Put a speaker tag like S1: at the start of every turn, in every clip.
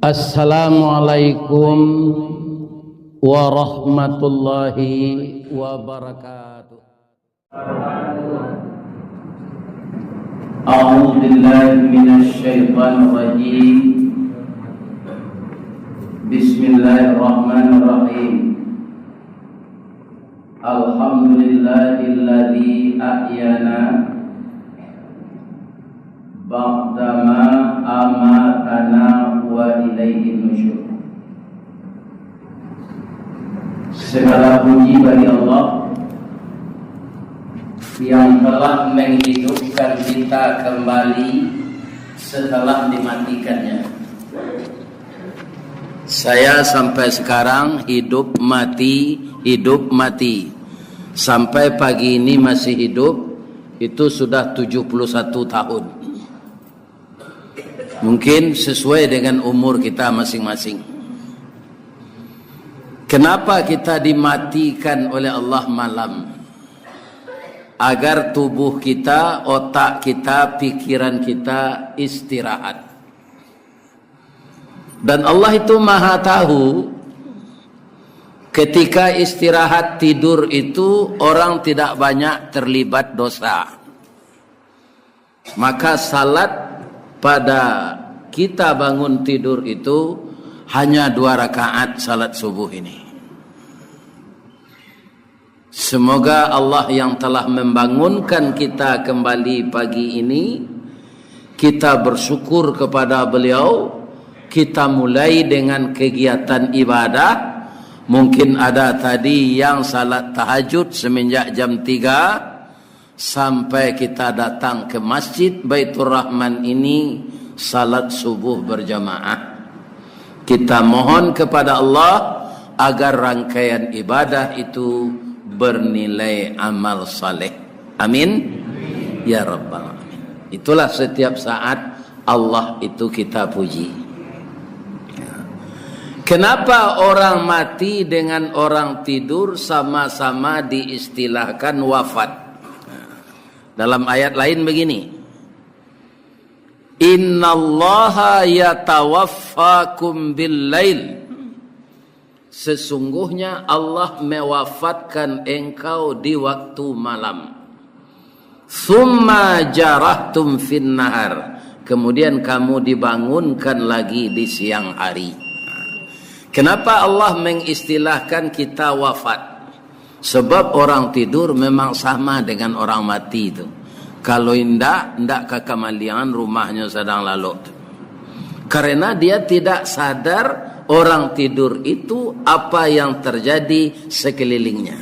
S1: Assalamualaikum warahmatullahi wabarakatuh. A'udzu billahi minasy syaithanir rajim. Bismillahirrahmanirrahim. Alhamdulillahilladzi ahyana ba'dama amatana wa ilaihi nusyur. Segala puji bagi Allah yang telah menghidupkan kita kembali setelah dimatikannya. Saya sampai sekarang hidup mati. Sampai pagi ini masih hidup, itu sudah 71 tahun. Mungkin sesuai dengan umur kita masing-masing. Kenapa kita dimatikan oleh Allah malam? Agar tubuh kita, otak kita, pikiran kita istirahat. Dan Allah itu maha tahu, ketika istirahat tidur itu orang tidak banyak terlibat dosa. Maka salat pada kita bangun tidur itu hanya 2 rakaat salat subuh ini. Semoga Allah yang telah membangunkan kita kembali pagi ini, kita bersyukur kepada beliau. Kita mulai dengan kegiatan ibadah. Mungkin ada tadi yang salat tahajud semenjak jam 3 sampai kita datang ke Masjid Baitur Rahman ini salat subuh berjamaah. Kita mohon kepada Allah agar rangkaian ibadah itu bernilai amal saleh. Amin ya rabbal alamin. Itulah setiap saat Allah itu kita puji. Kenapa orang mati dengan orang tidur sama-sama diistilahkan wafat? Dalam ayat lain begini, Innallaha yatawaffakum bil-lail. Sesungguhnya Allah mewafatkan engkau di waktu malam. Tsumma jarahtum fin nahar. Kemudian kamu dibangunkan lagi di siang hari. Kenapa Allah mengistilahkan kita wafat? Sebab orang tidur memang sama dengan orang mati itu. Kalau ndak kekamalian rumahnya sedang lalu. Karena dia tidak sadar orang tidur itu apa yang terjadi sekelilingnya.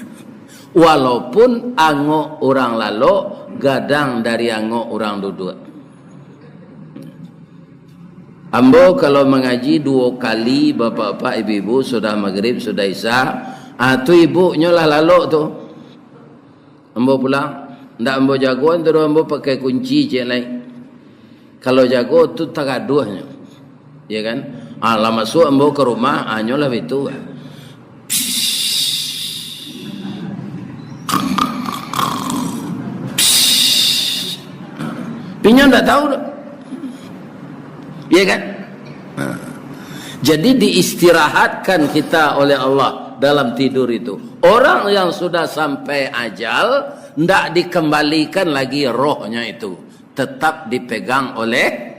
S1: Walaupun angok orang lalu gadang dari angok orang duduk. Ambo kalau mengaji 2 kali, bapak-bapak, ibu-ibu, sudah maghrib, sudah isya. Tu ibunya lah lalu tu. Ambo pulang. Ndak ambo jagoan tu, ambo pakai kunci je lain. Kalau jago tu tagaduhnya. Ya kan? Lah masuk ambo ke rumah, nyolah itu. Pinya ndak tahu dah. Ya kan? Jadi diistirahatkan kita oleh Allah dalam tidur itu. Orang yang sudah sampai ajal tidak dikembalikan lagi rohnya itu, tetap dipegang oleh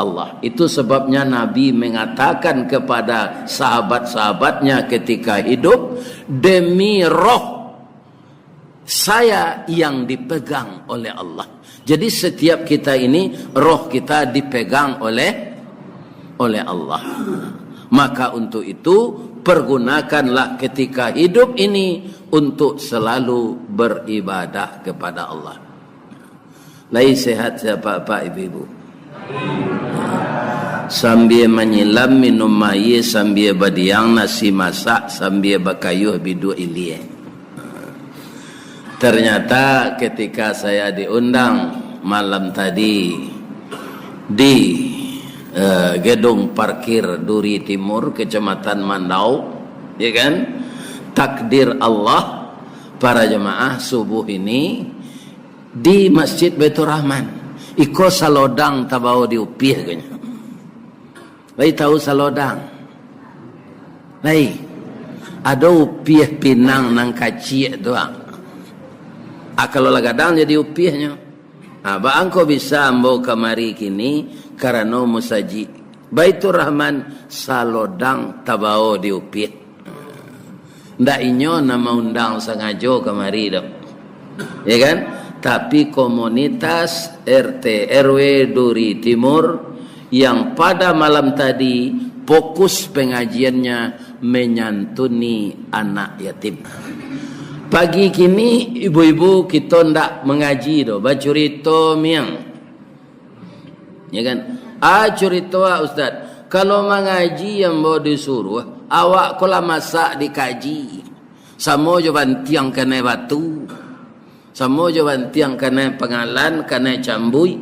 S1: Allah. Itu sebabnya Nabi mengatakan kepada sahabat-sahabatnya ketika hidup, demi roh saya yang dipegang oleh Allah. Jadi setiap kita ini roh kita dipegang oleh Allah. Maka untuk itu pergunakanlah ketika hidup ini untuk selalu beribadah kepada Allah. Lai sehat siapa Pak Ibu? Sambil menyelam minum air, sambil badiang nasi masak, sambil bakayuh bidu ilie. Ternyata ketika saya diundang malam tadi di gedung parkir Duri Timur, Kecamatan Mandau, ya kan? Takdir Allah, para jemaah subuh ini di Masjid Baitur Rahman. Iko salodang tabau diupih kanya. Lai tahu salodang. Lai ada upiah pinang nang kacik doang. Kalau lagadang jadi upiahnya. Ba angko bisa ambo kamari kini karena musaji. Baitur Rahman salodang tabao di upiah. Ndak inyo nama undang sengajo kamari dong. Ya kan? Tapi komunitas RT RW Duri Timur yang pada malam tadi fokus pengajiannya menyantuni anak yatim. Pagi kini ibu-ibu kita ndak mengaji do, bacurito miang. Ya kan? Curito Ustaz. Kalau mengaji yang mau disuruh, awak kala masak dikaji. Samo jo bantiang kena batu. Samo jo bantiang kena pengalan, kena cambui.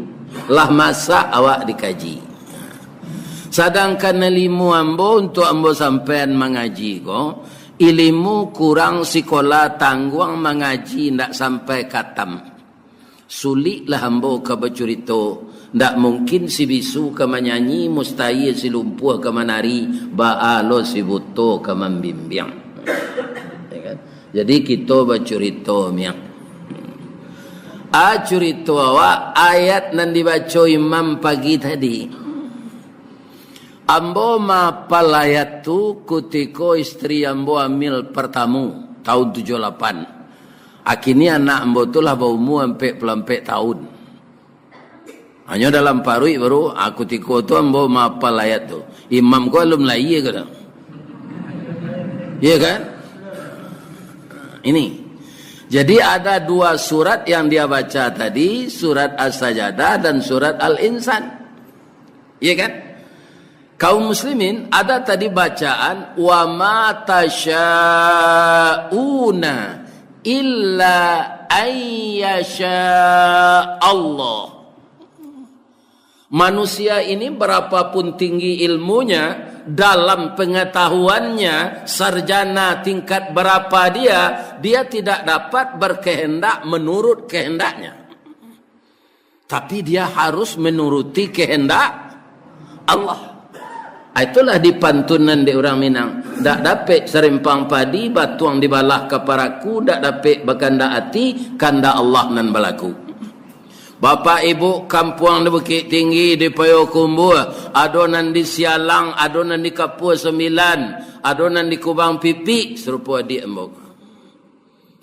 S1: Lah masak awak dikaji. Sedangkan ilmu ambo untuk ambo sampean mengaji ko, ilmu kurang sekolah tangguang mengaji ndak sampai katam. Suliklah ambo ke bercerita, ndak mungkin si bisu ke menyanyi, mustahil si lumpuh ke menari, baalo si buto ke membimbing. Ya kan? Jadi kita bercerita miang. Cerita awak ayat nan dibaca imam pagi tadi. Ambo mapal ayat tu kutiko istri ambo hamil pertama tahun 78. Akini anak ambo tu lah berumur hampir 44 tahun. Hanya dalam parui baru aku tiko tu ambo mapal ayat tu. Imam ko belum lahir ke dah. Ya kan? Ini. Jadi ada dua surat yang dia baca tadi, surat As-Sajdah dan surat Al-Insan. Ya kan? Kaum muslimin ada tadi bacaan wa ma tasyauna illa ayyasha Allah. Manusia ini berapapun tinggi ilmunya, dalam pengetahuannya, sarjana tingkat berapa dia tidak dapat berkehendak menurut kehendaknya. Tapi dia harus menuruti kehendak Allah. Itulah di pantunan di orang Minang. Tak dapat serempang padi, batuang dibalah keparaku, tak dapat berkanda hati, kanda Allah nan balaku. Bapak ibu kampung di Bukit Tinggi, di Payokumbu, adonan di Sialang, adonan di Kapua 9, adonan di Kubang Pipi, serupa di Embok.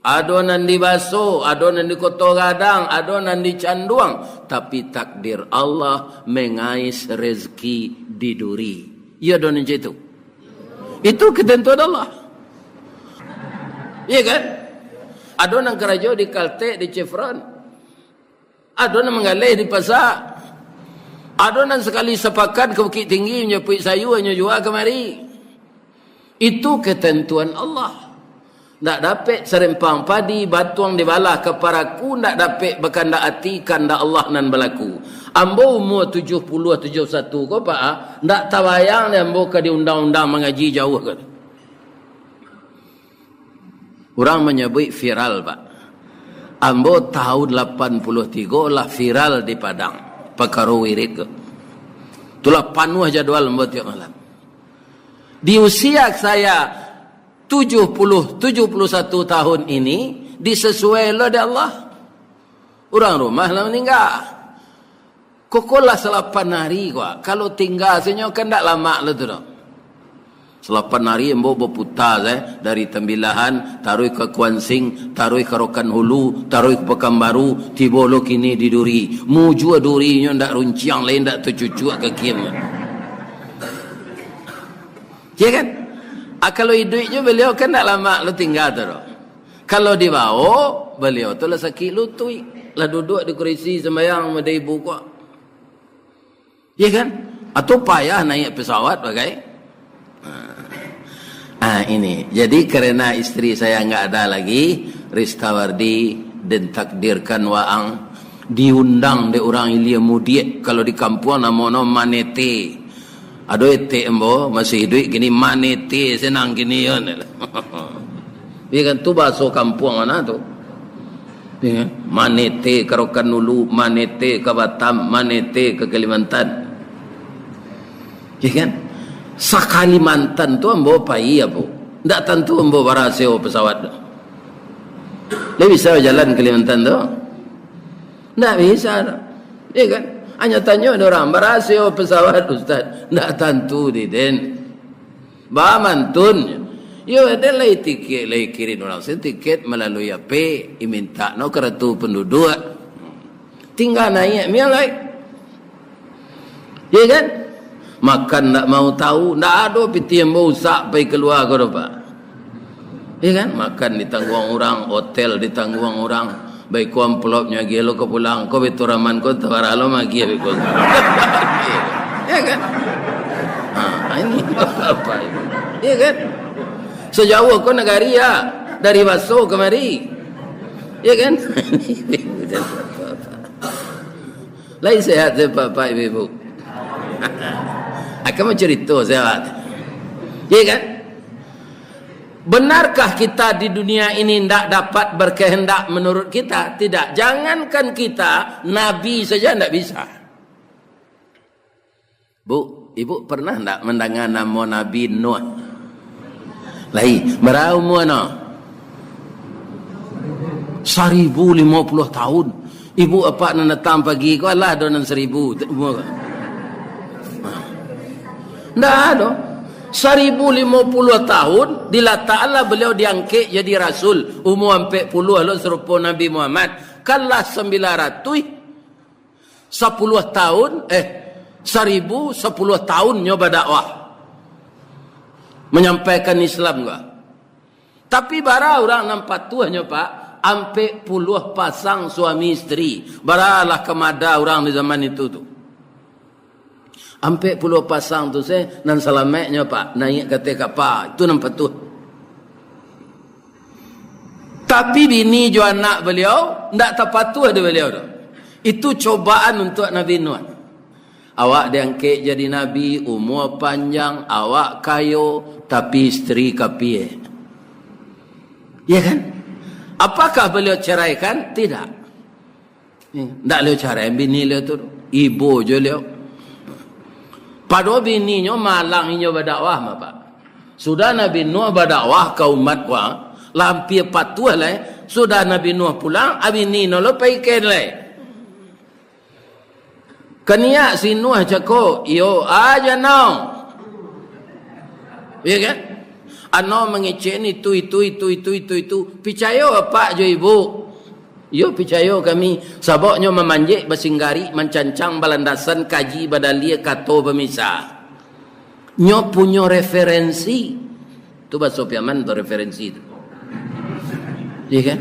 S1: Adonan di Baso, adonan di Kota Gadang, adonan di Canduang. Tapi takdir Allah mengais rezeki di Duri. Ya adonan itu. Itu ketentuan Allah. Iya kan? Adonan kerajo di Kaltek, di Chevron. Adonan menggalih di pasar. Adonan sekali sepakat ke Bukit Tinggi menyepik sayu hanya jual kemari. Itu ketentuan Allah. Tak dapat serempang padi batuang dibalah keparaku, tak dapat berkanda hati kanda Allah nan berlaku. Ambo umur 70 71 ko pak, tak tabayang ni ambo ke di undang-undang mengaji jauh ke. Orang menyebut viral pak. Ambo tahun 83 lah viral di Padang, perkara wirid ke. Itulah panuh jadual ambo tiap malam. Di usia saya 71 tahun ini disesuai oleh Allah. Orang rumah lah meninggal. Kokolah 8 hari kuat. Kalau tinggal senyo kan tak lama lah tu dah. 8 hari embo berputar dari Tembilahan, taruh ke Kuansing, taruh ke Rokan Hulu, taruh ke Pekanbaru, tiba lo kini di Duri. Mujua Duri nyo ndak runciang lain ndak tercucuk ke Kim. Ya kan? Kalau hidupnya beliau kan tak lama lo tinggal tu. Kalau dibawa beliau tu lah sakit lutut, lah duduk di kursi sembahyang sama ibu kuat. Ya kan? Atau payah naik pesawat bagai. Ini. Jadi kerana istri saya enggak ada lagi, Ristawardi dan takdirkan waang diundang de orang Ilia Mudiek. Kalau di kampung nama Manete. Aduh ete embo masih hidup gini Manete senang gini ya. Dia kan tu bahasa kampung mana tu? Ya, Manete ke Rokan Hulu, Manete ke Batam, Manete ke Kalimantan. Ya kan? Sakalimantan tu ambo pai apa? Ndak tentu ambo baraseo pesawat tu. Dia bisa jalan ke Kalimantan tu? Ndak bisa tu. Ya kan? Hanya tanya orang baraseo pesawat ustaz. Ndak tentu di den. Ba mantun. Yo ada lai tiket lai kirim orang sen tiket melalui AP iminta no kartu penduduk. Tinggal naik mi lai. Ya kan? Makan tak mau tahu, tak ada piti yang mau usak pergi keluar ke apa. Ya kan? Makan ditanggung orang, hotel ditanggung orang, baik ku amplopnya gi lo ke pulang, ko betul raman ko tawara lo magi abi ko. Ya kan? Ini apa itu? Ya kan? Sejauh ko nagaria dari Baso kemari. Ya kan? Lain sehat saya Bapak Ibu. Akan mencerita sehat. Ya kan? Benarkah kita di dunia ini tidak dapat berkehendak menurut kita? Tidak. Jangankan kita, Nabi saja tidak bisa. Bu, ibu pernah tidak mendengar nama Nabi Nuh? Lain, berapa umur no? 1050 tahun. Ibu apa nak datang pagi ko Allah donan 1000 umur. Ndak ada. 1050 tahun dilata'ala beliau diangkat jadi rasul umur 40 lo serupa Nabi Muhammad. Kalah 900 10 tahun 1010 tahun nyoba dakwah menyampaikan Islam gua. Tapi bara orang nampak tuahnya Pak ampe puluh pasang suami isteri. Baralah kemada orang di zaman itu tu. Ampe puluh pasang tu saya nan salameknya Pak naik ke kapal itu nampak tu. Tapi bini jo anak beliau ndak terpatuh ada beliau tu. Itu cobaan untuk Nabi Nuh. Awak diangkat jadi nabi, umur panjang, awak kayo tapi isteri kapie. Ya kan? Apakah beliau ceraikan? Tidak. Tak beliau cerai bini beliau tu. Ibu je beliau. Pada bininya malang inyo berdakwah Pak. Sudah Nabi Nuh berdakwah ke umat wa, lampir patuh lah. Sudah Nabi Nuh pulang, bini no lo paiken lah. Kenia si Nuh cakap, yo aja no. Ya kan? Ano mengecek itu. Percaya apa jo ibu? Yo percaya kami. Saboknya memanjik bersinggari, mencancang balandasan kaji badalia kato pemisah. Nyo punya referensi. Tu bahasa Piaman tu referensi tu. Ya kan?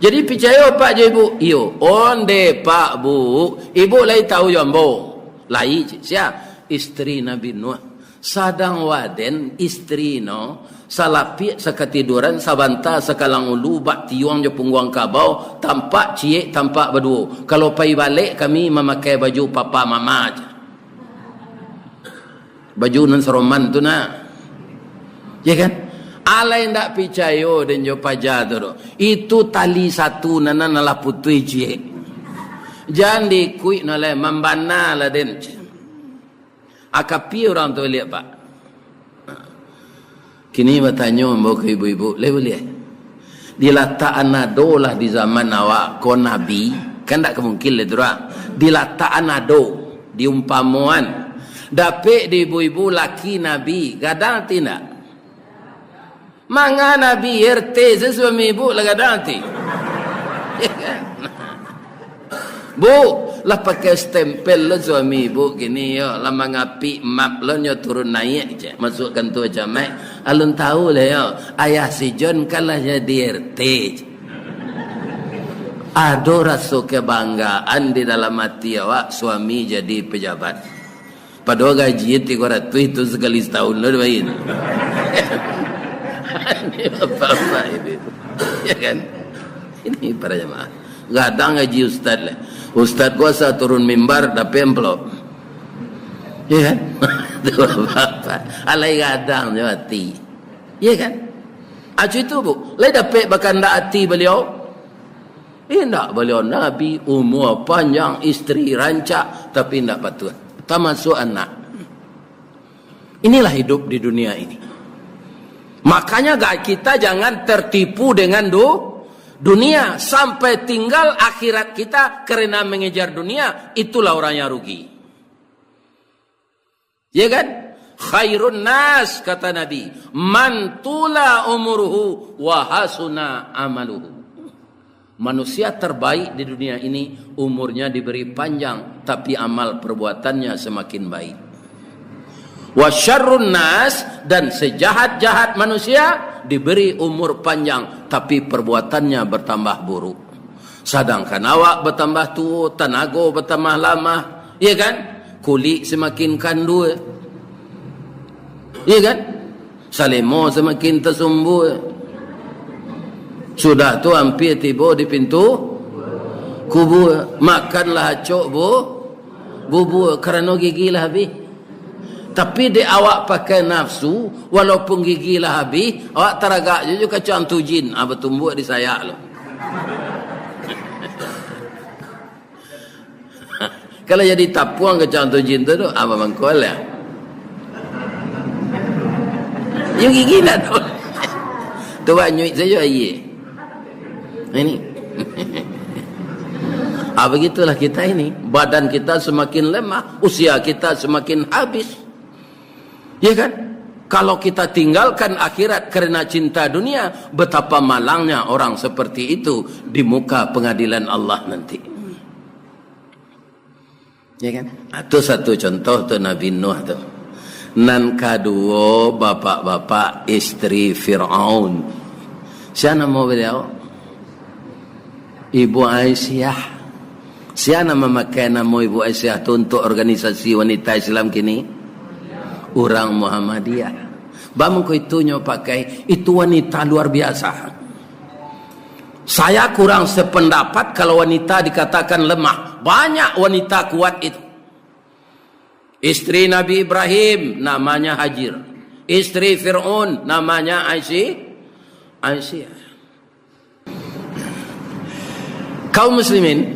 S1: Jadi percaya apa jo ibu? Yo, onde Pak Bu. Ibu lai tahu jambo. Lai siapa? Isteri Nabi Nuh. Sadang waden istri no salapi sekatiduran sabanta sekalang ulu bak tiuang je pungguang kabau tampak ciek tampak berdua. Kalau pai balik kami memakai baju papa mama aja. Baju nan seroman tu nak. Ya kan? Alai ndak percaya dan jo paja tu. Itu tali satu nana nalah putui ciek. Jangan dikuik noleh membana lah den. Akapi orang tu lihat Pak. Kini bertanya mbak ke ibu-ibu, boleh? Dilatak anado lah di zaman awak ko nabi, kan tak kemungkin le durang. Dilatak anado, diumpamuan. Dapik di ibu-ibu laki nabi, gadang tidak? Manga nabi RT sesuami ibu lah gadang ti. Bu, lah pakai stempel lo suami ibu gini yo, lama ngapi map lo nyo turun naik je, masukkan tu aja mek. Alun tahu lah yo, ayah si John kalah jadi RT. Ada rasa kebanggaan di dalam hati awak suami jadi pejabat. Padahal gaji 300 itu sekali setahun lo doain. Ini apa ini? Ya kan? Ini para jemaah. Gadang gaji ustaz lah. Ustaz kuasa turun mimbar dapat amplop. Ya kan? Itu apa-apa. Alai gadang je hati. Ya kan? Acu itu bu. Lai dapat bahkan tak hati beliau. Tak beliau Nabi umur panjang isteri rancak tapi tak patuh. termasuk anak. Inilah hidup di dunia ini. Makanya kita jangan tertipu dengan dunia sampai tinggal akhirat kita karena mengejar dunia. Itulah orang yang rugi. Ya kan? Khairun nas, kata Nabi, man tula umuruhu wa hasuna amaluhu. Manusia terbaik di dunia ini umurnya diberi panjang, tapi amal perbuatannya semakin baik. Wa syarrun nas, dan sejahat-jahat manusia diberi umur panjang tapi perbuatannya bertambah buruk. Sedangkan awak bertambah tua, tenaga bertambah lama, ya kan? Kulit semakin kandul, ya kan? Salemo semakin tersumbu. Sudah tu hampir tiba di pintu kubur. Makanlah acok bubur kerana gigi lah habis. Tapi di awak pakai nafsu, walaupun gigi lah habis, awak teragak juga kacang tujin, bertumbuk di saya lo. Kalau jadi tapuang kacang tujin tu, apa mangkol ya? Yung gigi lah tu. Tu nyuik saja ye. Ini. Begitulah kita ini. Badan kita semakin lemah, usia kita semakin habis. Ya kan? Kalau kita tinggalkan akhirat karena cinta dunia, betapa malangnya orang seperti itu di muka pengadilan Allah nanti. Ya kan? Itu satu contoh tu Nabi Nuh tu. Nan kedua, bapak-bapak istri Fir'aun. Siapa nama beliau? Ibu Aisyah. Siapa memakai nama Ibu Aisyah tu untuk organisasi wanita Islam kini? Orang Muhammadiyah. Bangku itunya pakai, itu wanita luar biasa. Saya kurang sependapat kalau wanita dikatakan lemah. Banyak wanita kuat itu. Istri Nabi Ibrahim namanya Hajir. Istri Fir'aun namanya Aisyah. Kaum muslimin,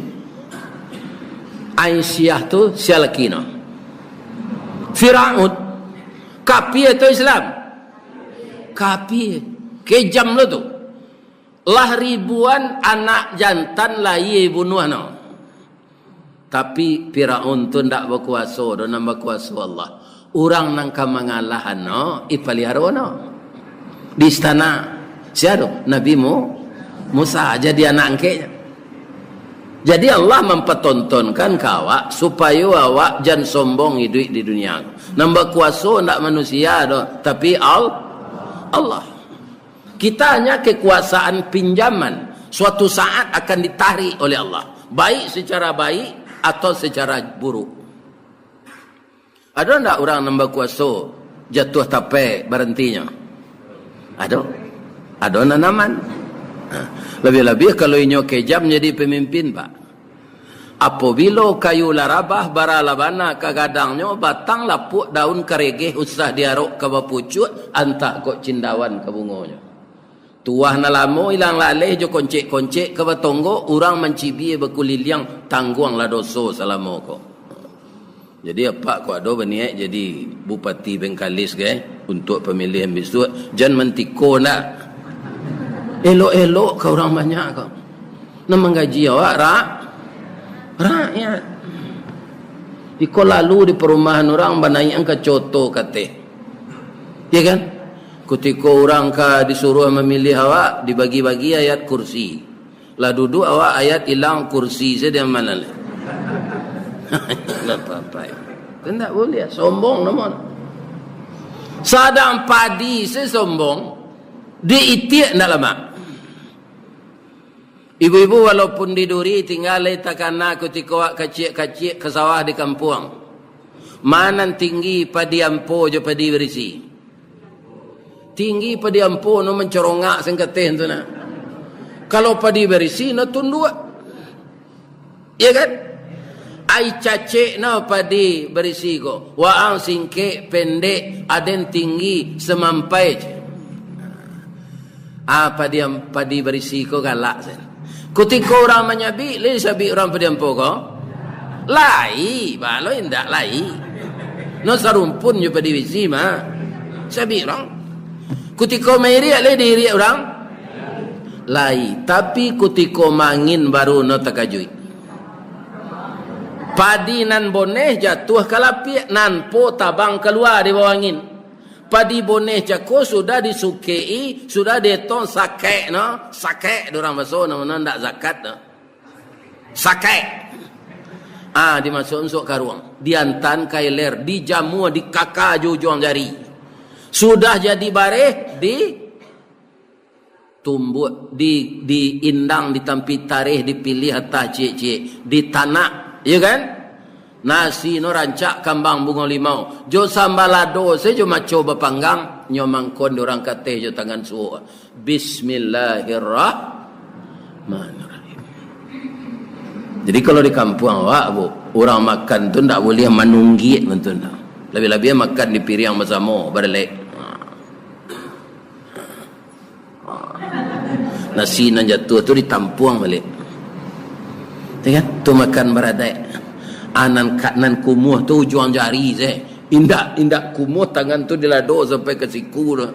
S1: Aisyah tu sialakina. Fir'aun kapi itu Islam. Kapi kejam lo tu. Lah ribuan anak jantan lahir bunuh no. Tapi Firaun tu ndak berkuasa, do nambah kuasa Allah. Orang nang kamangalahan no, ipalihara no. Di istana siapa? Nabi Musa jadi anak angketnya. Jadi Allah mempertontonkan kawak supaya awak jangan sombong hidup di dunia. Nambah kuasa ndak manusia do, tapi Allah. Kita hanya kekuasaan pinjaman. Suatu saat akan ditarik oleh Allah. Baik secara baik atau secara buruk. Ada ndak orang nambah kuasa jatuh tape berhentinya? Ada nanaman. Lebih-lebih kalau inyo kejam jadi pemimpin, Pak. Apabila kayu larabah baralabana kagadangnya batang lapuk daun karegeh usah diarok ke bapucut antah kok cindawan ke bungonya. Tuah na lamo ilang laleh jo koncek-koncek ke batonggo orang mencibi bekuliliang tangguang la doso salamo ko. Jadi apa ko ado beniak jadi bupati Bengkalis untuk pemilihan besok jangan mentiko nak. Elok-elok ke orang banyak kau. Nak menggaji awak rakyat. Iko lalu di perumahan orang banyak ke coto kate. Ya kan? Ketika orang disuruh memilih awak dibagi-bagi ayat kursi. Lah duduk awak ayat hilang kursi saja mana le. Apa-apa. Tak boleh sombong namun. Sadang padi sesombong diitik ndak lama. Ibu-ibu walaupun diduri tinggal takana ketika kecil-kecil ke sawah di kampung. Mana tinggi padi ampo je padi berisi. Tinggi padi ampo no mencorongak sengketeh tu nak. Kalau padi berisi no tunduk. Ya kan? Ai cacek no padi berisi ko. Waang singkek pendek aden tinggi semampai je. Padi berisi ko galak sen. Ketika orang menyabi, le sabi orang padi ampo ko. Lai, balo indak lai. No sarumpun juga di wisi mah. Sabi orang. Kutiko mairi ale diri orang. Lai, tapi kutiko mangin baru no takajui. Padi nan boneh jatuh kalapi nan po tabang keluar di bawah angin. Padi boneh jako sudah disukei, sudah deton sakek no, sakek dorang masuk no ndak zakat no. Sakek. Dimasuk karuang, diantan kailer, dijamu, dikaka jujung jari. Sudah jadi bareh tumbuh, diindang, ditampi tarikh, dipilih atas cik-cik, ditanak, ya kan? Nasi no rancak kambang bunga limau. Jo sambalado saya jo maco bapanggang, nyo mangkon dorang kate jo tangan suo. Bismillahirrahmanirrahim. Jadi kalau di kampung awak bu, orang makan tu tak boleh manunggit betul tak. Lebih-lebih makan di piring bersama berdalek. Nasi nan jatuh tu ditampuang balik. Kan? Tu makan beradai. Nan kumuh tu ujung jari je. Indak kumuh tangan tu dilado sampai ke siku tu.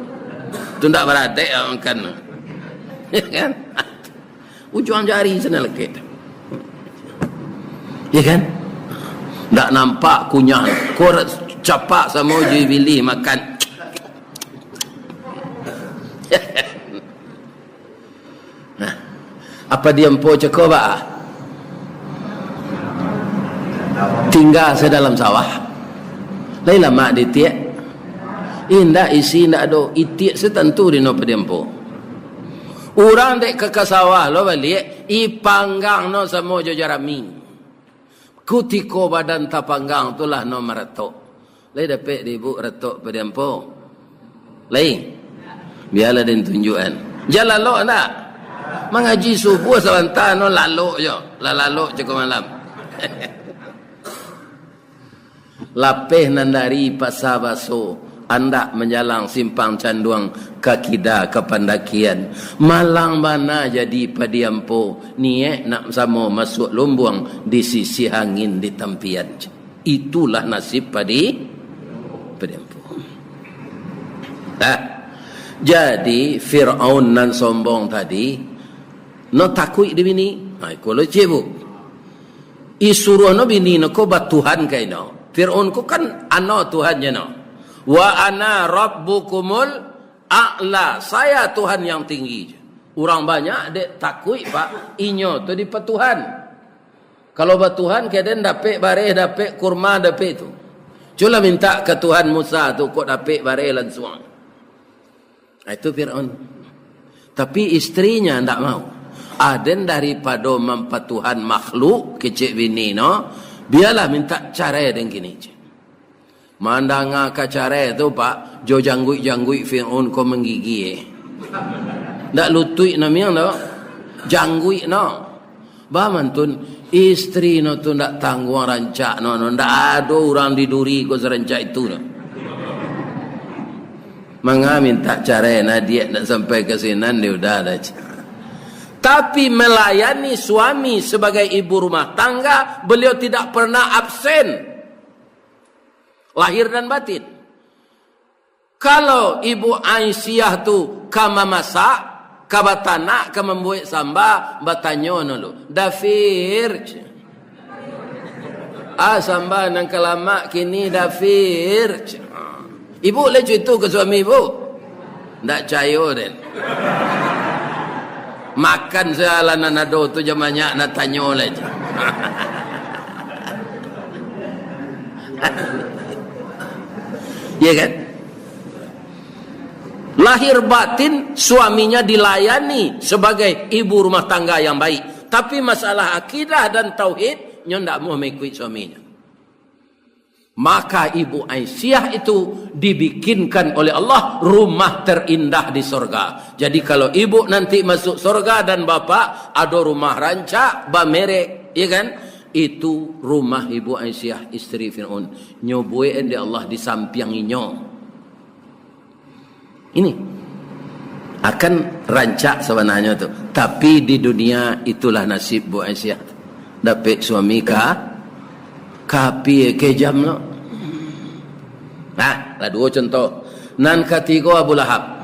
S1: Tu ndak beradai makan. Kan? Ujung jari sana leket. Ya kan? Tak nampak kunyah. Kau capak sama uji pilih makan. Nah, apa dia empo cakap ba? Tinggal sedalam sawah. Lain lama di tiak. Indah isi ndak ada itiak setentu di no pedempo. Orang dek ke sawah lo balik ipanggang no sama jo jarami. Kutiko badan tapanggang itulah nomor retok. Lai dapat ibu retok pedempo. Lai. Biarlah dia tunjukkan. Jalan lo nak. Mengaji subuh sebentar no lalu je. Lalu je ke malam. Lapeh nandari pasar baso. Anda menjalang simpang canduang kakida ke pandakian. Malang mana jadi padiampo. Niat nak sama masuk lumbuang di sisi angin di tempian. Itulah nasib padiampo. Jadi Fir'aun nan sombong tadi. No takut di bini. Kalau cebu. Isuruh no bini no ko bat Tuhan kay no. Fir'aun ko kan ano Tuhannya no. Wa ana rabbukumul a'la. Saya Tuhan yang tinggi. Orang banyak dek takut pak. Inyo tu di Tuhan. Kalau ba Tuhan keadaan dapat bareh, dapat kurma, dapat tu. Cula minta ke Tuhan Musa tu kok dapat bareh langsung. Itu Fir'aun. Tapi istrinya tak mau. Aden daripada mempatuhan makhluk kecik bini no. Biarlah minta cara dengan gini je. Mandanga kacare tu pak, jo janggui Fir'aun ko menggigi. Ndak lutui namiang no. Janggui no. Ba mantun istri no tu ndak tanggung rancak no, ndak ada orang diduri ko serancak itu no. Manga minta cara na dia nak sampai ke sinan dia udah ada. Tapi melayani suami sebagai ibu rumah tangga, beliau tidak pernah absen. Lahir dan batin. Kalau ibu Aisyah tu kama masak, kabatana kama membuat samba, batanyo nolo. Dafir. Samba nang kelama kini dafir. Ibu lecu itu ke suami ibu? Ndak cayo den. Makan sealanan ado tu jamannya nak tanyo lecu. Ya kan? Lahir batin suaminya dilayani sebagai ibu rumah tangga yang baik. Tapi masalah akidah dan tauhid nyo ndak mau mengikut suaminya. Maka ibu Aisyah itu dibikinkan oleh Allah rumah terindah di sorga. Jadi kalau ibu nanti masuk sorga dan bapak ada rumah rancak bamerek, ya kan? Itu rumah ibu Aisyah istri Fir'aun. Nyobuin di Allah di samping inyo. Ini akan rancak sebenarnya tu. Tapi di dunia itulah nasib Bu Aisyah. Dapat suami Kapi kejam no. Nah, lah dua contoh. Nan ketiga Abu Lahab.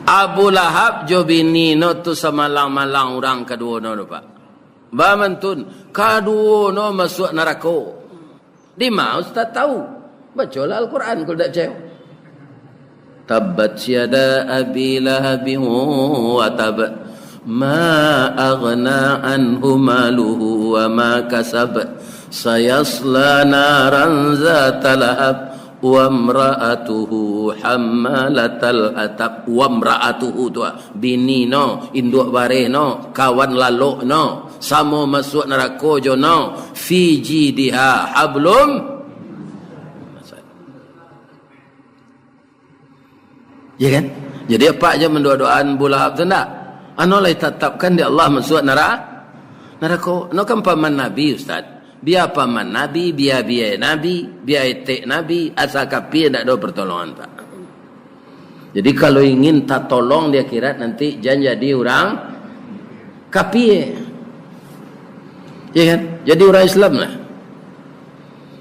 S1: Abu Lahab jo bini no tu samalang-malang orang kedua no pak. Ba mentun kedua no masuk neraka. Di mana ustaz tahu? Bacalah Al-Quran kalau tak cewek. Tabbat yada abi lahabin wa tab ma aghna anhu maluhu wa ma kasab sayasla naran zata lahab wa imra'atuhu hammalatal hatab. Wa imra'atuhu tu bini no, induk bareh no, kawan lalok no, sama masuk neraka jo no, fi jidiha hablum. Ya kan? Jadi apa aja mendoa-doaan Abu Lahab tu tak? Anu lai tetapkan di Allah masuk neraka. No kan paman Nabi ustaz. Biar paman Nabi, biar Nabi, biar etek Nabi, asal kapi tak ada pertolongan tak. Jadi kalau ingin tak tolong di akhirat nanti jangan jadi orang kapi. Ya kan? Jadi orang Islam lah.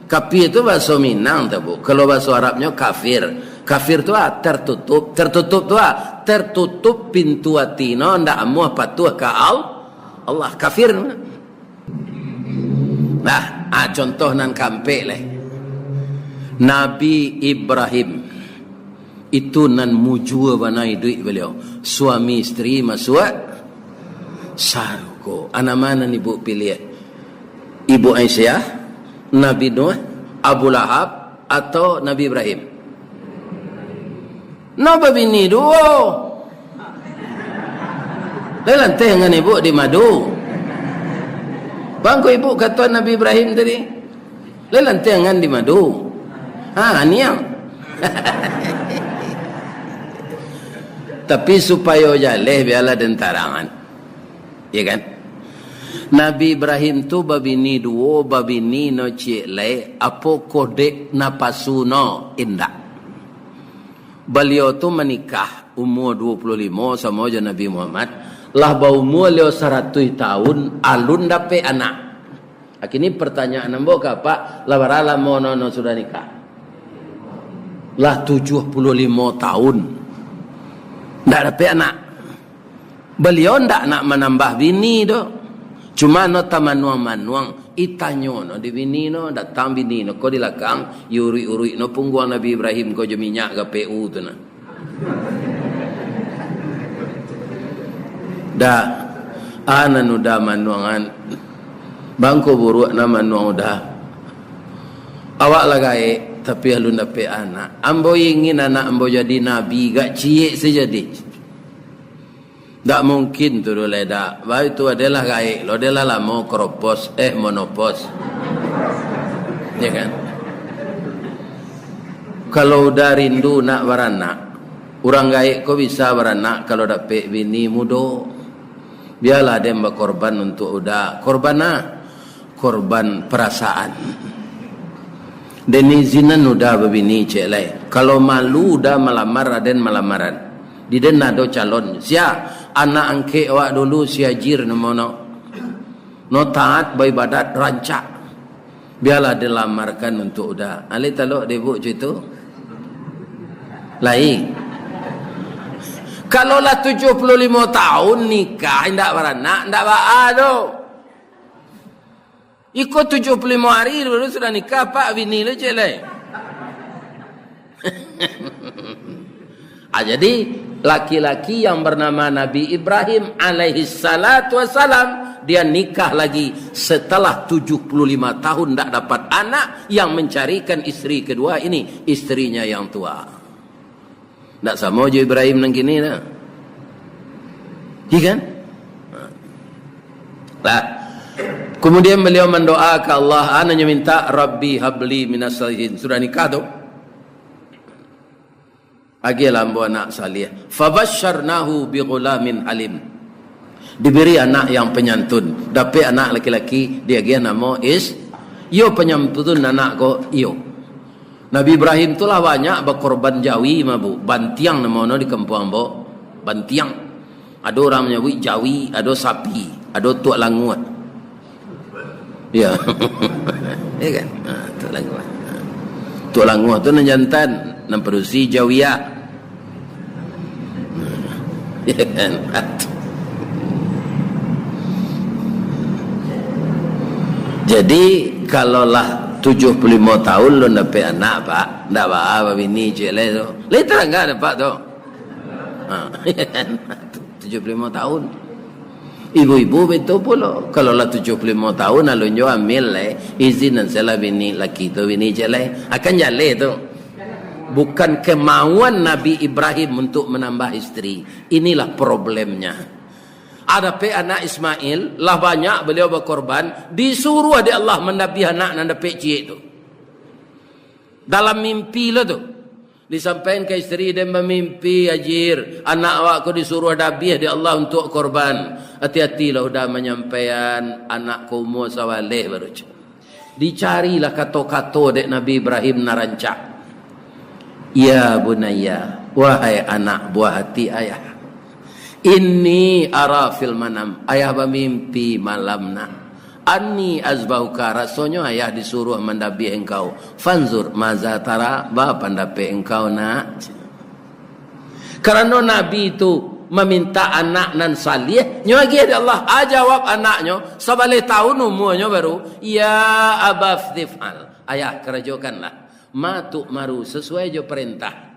S1: Kapi itu bahasa Minang tak bu. Kalau bahasa Arabnya kafir. Kafir tu tertutup. Tertutup tu tertutup pintu hati no ndak amuh patuh ke Allah. Kafir. Nah, contoh nan kampe leh. Nabi Ibrahim itu nan mujua banai duit beliau. Suami isteri masuk saruko. Anak mana ni bu pilih? Ibu Aisyah, Nabi Nuh, Abu Lahab atau Nabi Ibrahim? Napa bini dua? Lelantai dengan ibu di madu. Bangku ibu kata Nabi Ibrahim tadi. Lelantai dengan di madu. Niang. Tapi supaya jaleh biarlah dentarangan. Ya kan? Nabi Ibrahim tu babini dua, babini no cik le, apa kode napasu no indah. Beliau tu menikah umur 25 sama aja Nabi Muhammad. Lah bau umur leo 100 tahun alun dape anak. Akini pertanyaan nambah ke apa? Lah barala mono sudah nikah. Lah 75 tahun. Ndak dape anak. Beliau ndak nak menambah bini do. Cuma no tamanuang-manuang itanyo no di bini no datang bini no ko di lakang yuri-uri no pungguang Nabi Ibrahim ko je minyak ke PU tu na. Dah anan udah manuangan bangko buruk na manuang udah. Awak lagai tapi alun dapat anak. Ambo ingin anak ambo jadi nabi gak cie sejadi. Tak mungkin tu dulu dah. Baik tu adalah gaik. Lo adalah lama keropos, monopos. Ya kan? Kalau udah rindu nak beranak, orang gaik kau bisa beranak kalau dapat bini muda. Biarlah dia berkorban untuk udah korban perasaan. Dan izinan udah berbini cek lai. Kalau malu udah melamar dan melamaran. Di den ada calon. Sia anak angke awak dulu siajir nomono. No taat beribadat rancak. Biarlah dilamarkan untuk udah. Ali talok debuk itu. Lain. Kalau lah 75 tahun nikah ndak beranak, ndak baado. Ikut 75 hari dulu sudah nikah pak bini lu celai. Jadi laki-laki yang bernama Nabi Ibrahim alaihi salatu wassalam, dia nikah lagi setelah 75 tahun tak dapat anak, yang mencarikan isteri kedua ini istrinya yang tua. Tak sama je Ibrahim nang kini dah. Ya kan? Lah. Kemudian beliau mendoa ke Allah, ananya minta Rabbi habli minas salihin. Sudah nikah tu. Agi lambo anak salih. Fabasyarnahu bighulamin alim. Diberi anak yang penyantun. Dapat anak laki-laki, dia dia nama yo penyantun anak ko yo. Nabi Ibrahim tu lah banyak berkorban jawi mabu. Bantiang nama di kampung ambo. Bantiang. Ada orang menyebut jawi, ada sapi, ada tuak langut. Ya. Ya kan? Tu lagu. Tu languh tu nan jantan nan produksi Jawiya. Ya kan? Jadi kalaulah 75 tahun lu dapat anak pak, ndak apa bini cile tu. Lepas enggak dapat tu. 75 tahun. Ibu-ibu betul pula. Kalau lah 75 tahun alunjo ambil izin dan salah bini laki tu bini cile akan jale tu. Bukan kemauan Nabi Ibrahim untuk menambah istri. Inilah problemnya. Ada pe anak Ismail, lah banyak beliau berkorban, disuruh ada Allah mendapi anak dan dapat cik tu. Dalam mimpi lah tu. Disampaikan ke isteri dia bermimpi, ajir, anak awakku disuruh dabi ada Allah untuk korban. Hati-hatilah udah menyampaikan anakku umur sawaleh baru. Dicarilah kata-kata dek Nabi Ibrahim narancak. Ya bunayya, wahai anak buah hati ayah. Inni ara fil manam, ayah bermimpi malamna. Anni azbauka, rasanya ayah disuruh mendabi engkau. Fanzur maza tara, ba pandape engkau nak. Karena Nabi itu meminta anak nan salih, nyo lagi ada Allah jawab anaknya sebalik tahun umurnya baru, ya abaftifal, ayah kerjakanlah ma tu'maru sesuai jo perintah.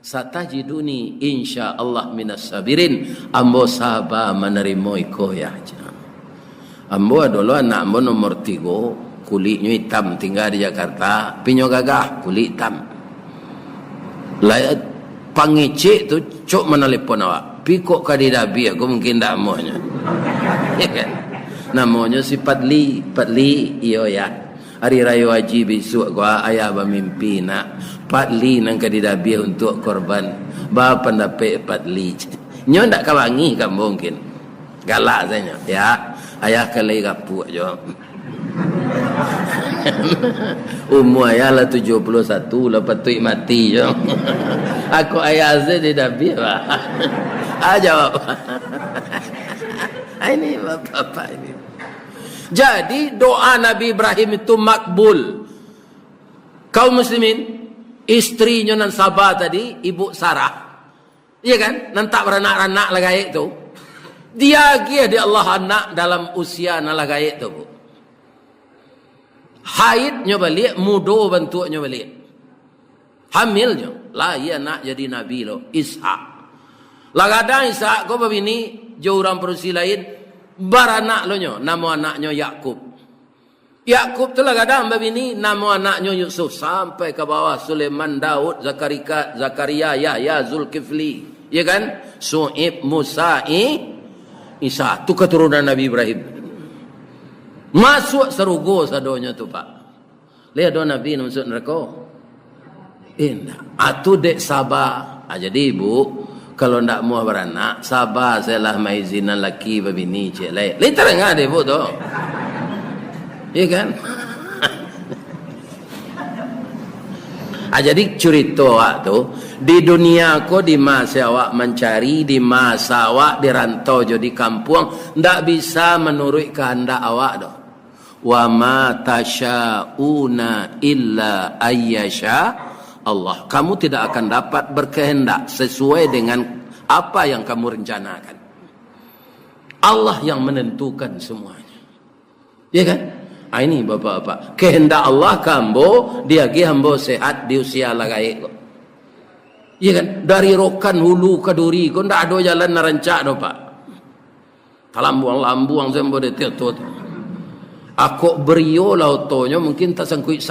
S1: Satajiduni insyaallah minas sabirin, ambo sabar menerima iko ya. Ambo dulu anak ambo nomor 3, kulitnya hitam, tinggal di Jakarta, pinyo gagah kulit hitam. Lai pangicik tu cok menelepon awak, pikok kadidabi aku mungkin tak maunya. Ya kan? Namanya si Padli iyo ya. Hari raya haji besok gua ayah bermimpi nak Padli nang kadidabi untuk korban. Ba pendapat Padli. Nyo ndak kawangi kan mungkin. Galak saya. Ya, ayah kalai kapuk je. Umur ayah lah 71, lepas tu mati je. Aku ayah saya didabi bah. Jawab. Ini bapak ini. Jadi doa Nabi Ibrahim itu makbul. Kaum muslimin, istrinya nan Sabah tadi, ibu Sarah. Iya kan? Nan tak beranak-anak lagi itu. Dia dia di Allah anak dalam usia nan lagi itu. Haidnya balik, mudo bentuknya balik. Hamilnya, lah ia nak jadi nabi lo, Ishak. Lah kadang Ishak kau begini, jauh orang perusi lain. Baranak lo nyo, nama anaknya Yakub. Yakub tu lah kadang begini, nama anaknya Yusuf sampai ke bawah Sulaiman, Daud, Zakaria, Yahya, Zulkifli, ya kan? Su'ib, Musa, Isa. Tu keturunan Nabi Ibrahim. Masuk serugo sadonya tu pak. Lihat do Nabi masuk neraka. Atu dek sabar. Jadi ibu, kalau ndak mau beranak, sabar salah maizinan laki babini cik lain. Li terengah deh bu tu. Iya kan? Jadi cerita awak tu, di dunia ko di masa awak mencari, di masa awak dirantau jadi kampung, ndak bisa menurut kehendak awak tu. Wa ma tasyauna illa ayyasha Allah. Kamu tidak akan dapat berkehendak sesuai dengan apa yang kamu rencanakan. Allah yang menentukan semuanya. Ya kan? Ini bapak-bapak. Kehendak Allah kambo, dia gi hambo sehat di usia lagai kok. Ya kan? Dari rokan hulu ke duri kok ndak ada jalan narancak do pak. Talambuang-lambuang sembo de tetut. Aku berio lautonya mungkin tak sangkui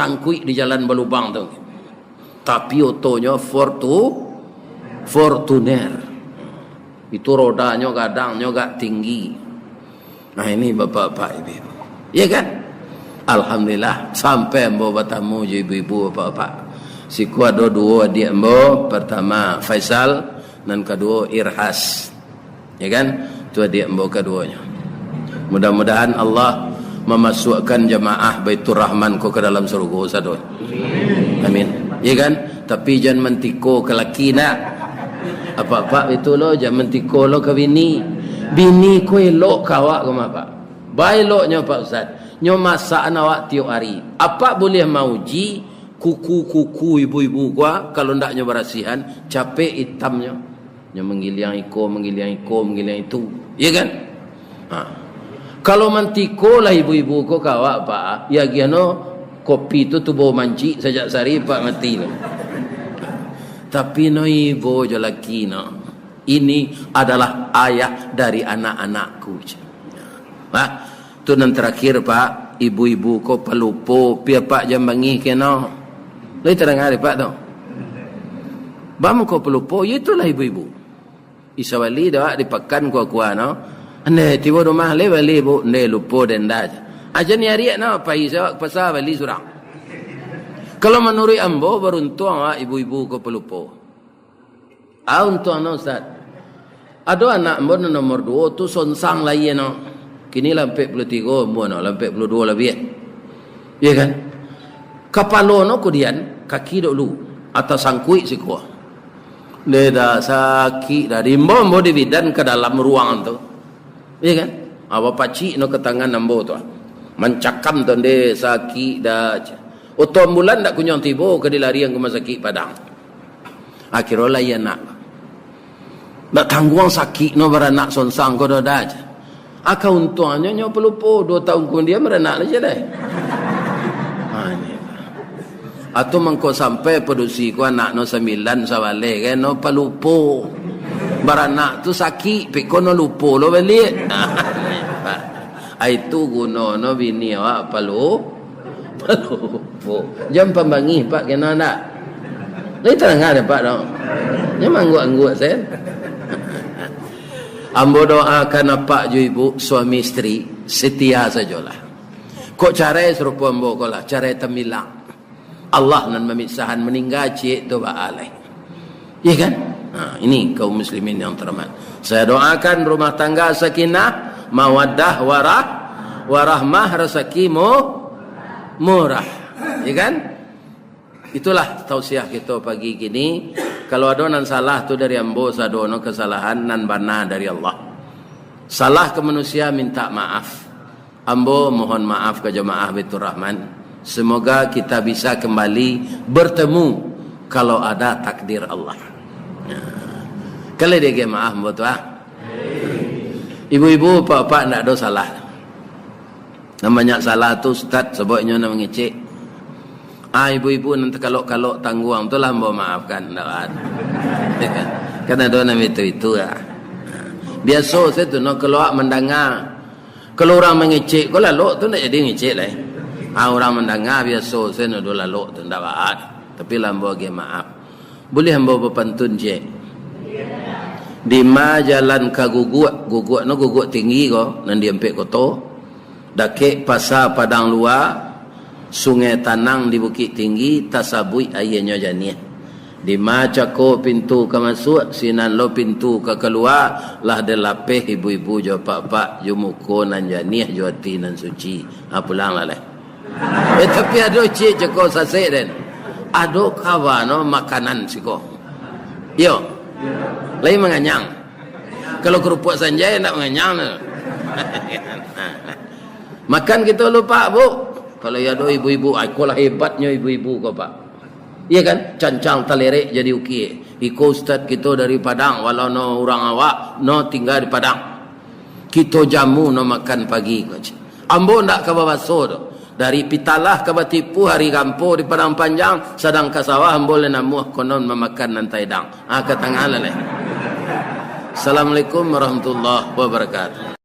S1: di jalan belubang tu. Tapi otonya Fortuner. Itu rodanya kadangnya agak tinggi. Nah ini bapak-bapak ibu. Ya kan? Alhamdulillah sampai mbo bertamu ibu-ibu bapak-bapak. Siku ada 2 adik mbo, pertama Faisal dan kedua Irhas. Ya kan? Itu adik mbo keduanya. Mudah-mudahan Allah memasukkan jamaah Baitur Rahman ko ke dalam surga sadoi. Amin. Ya kan? Tapi jangan mentiko ke laki nak. Apa-apa itu lo, jangan mentiko lo ke bini. Bini ko elok kawak ke apa? Baik eloknya Pak Ustaz. nyo masak awak tiap hari. Apa boleh mauji kuku-kuku ibu-ibu gua kalau ndak nyo berasihan, capek hitamnya. Nyo menggiliang iko, itu. Ya kan? Ha. Kalau mantiko lah ibu-ibu ko kawak pak, ya giano kopi tu bau manci sejak sari pak mati lo. Tapi no ibu jo laki no. Ini adalah ayah dari anak-anakku. Ha, tu nan terakhir pak, ibu-ibu ko pelupo pia pak jambangi keno. Lai terang hari pak tu. Bamu ko pelupo, itulah ibu-ibu. Isawali dah dipakan kuah-kuah no. Ane tiba rumah le bali bu ne lupo denda aja ni hari na pai sa pasal bali surang. Kalau menurut ambo beruntung ibu-ibu ko pelupo. Untung no Ustaz. Ada anak ambo nomor 2 tu sonsang lain no. Kini lampe 43 ambo no lampe 42 lebih. Ya kan? Kapalo no kemudian kaki dulu atau sangkui siko. Leda sakit dari ambo di bidan ke dalam ruangan tu. Ya kan? Apa pacik no ke tangan ambo tu. Mencakam tu de sakit dah. Otom bulan dak kunyong tibo ke dilarian ke rumah sakit Padang. Akhirnya ya nak. Dak tangguang sakit no beranak sonsang ko dah aja. Aka untungnya nyo pelupo 2 tahun kemudian beranak aja deh. Atau mengko sampai produksi ko anak no 9 sawale kan no pelupo. Baranak tu sakit pikono lupo lo balik. Itu guna no bini awak pelupo. Jam pembangi pak kena nak. Lai terang ada pak dong. Nyamang angguk sen. Ambo doakan pak ju ibu suami istri setia sajalah. Kok cara serupa ambo ko lah, cara temilang. Allah nan memisahan meninggal cik tu baalai. Ya kan? Nah, ini kaum muslimin yang terhormat. Saya doakan rumah tangga sakinah, mawaddah, warahmah, rezeki murah. Ya kan? Itulah tausiah kita pagi kini. Kalau ada nan salah tu dari ambo, sadono kesalahan nan bana dari Allah. Salah ke manusia minta maaf. Ambo mohon maaf ke jemaah Baitur Rahman. Semoga kita bisa kembali bertemu kalau ada takdir Allah. Kalau dia maaf buat ibu-ibu pak-pak nak ada salah. Namanya salah tu Ustaz sebabnya nak mengecek. Ibu-ibu nanti kalau tangguang tu lah mau maafkan dah. Kan ada nama itu ya. Biasa saya tu nak keluar mendengar. Kalau orang mengecek, kalau lalu tu nak jadi ngecek lah. Orang mendengar biasa saya nak lalu tu dah baat. Tapi lah mau maaf. Boleh hamba berpantun je. Di ma jalan ka guguk no guguk tinggi ko nan di empek koto. Dake pasar padang luar, sungai tanang di bukit tinggi, tasabui ayahnya janiah. Di ma cako pintu ke masuk, sinan lo pintu ke keluar, lah de lapeh ibu-ibu jo pak-pak jo muko nan janiah jo hati nan suci. Pulang lah leh. Tapi ada cik cako sasek den. Ado kawano makanan siko. Yo. Lain menganyang. Kalau kerupuk sanjay nak menganyang. Makan kita lupa bu. Kalau ya do ibu-ibu, aku lah hebatnya ibu-ibu kau pak. Iya kan? Cancang talerek jadi uki. Iko ustaz kita dari Padang, walau no orang awak, no tinggal di Padang. Kita jamu no makan pagi kau. Ambo ndak kababaso do. Dari Pitalah ke Batipu hari kampo di Padang Panjang sedang ke sawah boleh namuh konon memakan nantai dang. Kata ngala leh. Assalamualaikum warahmatullahi wabarakatuh.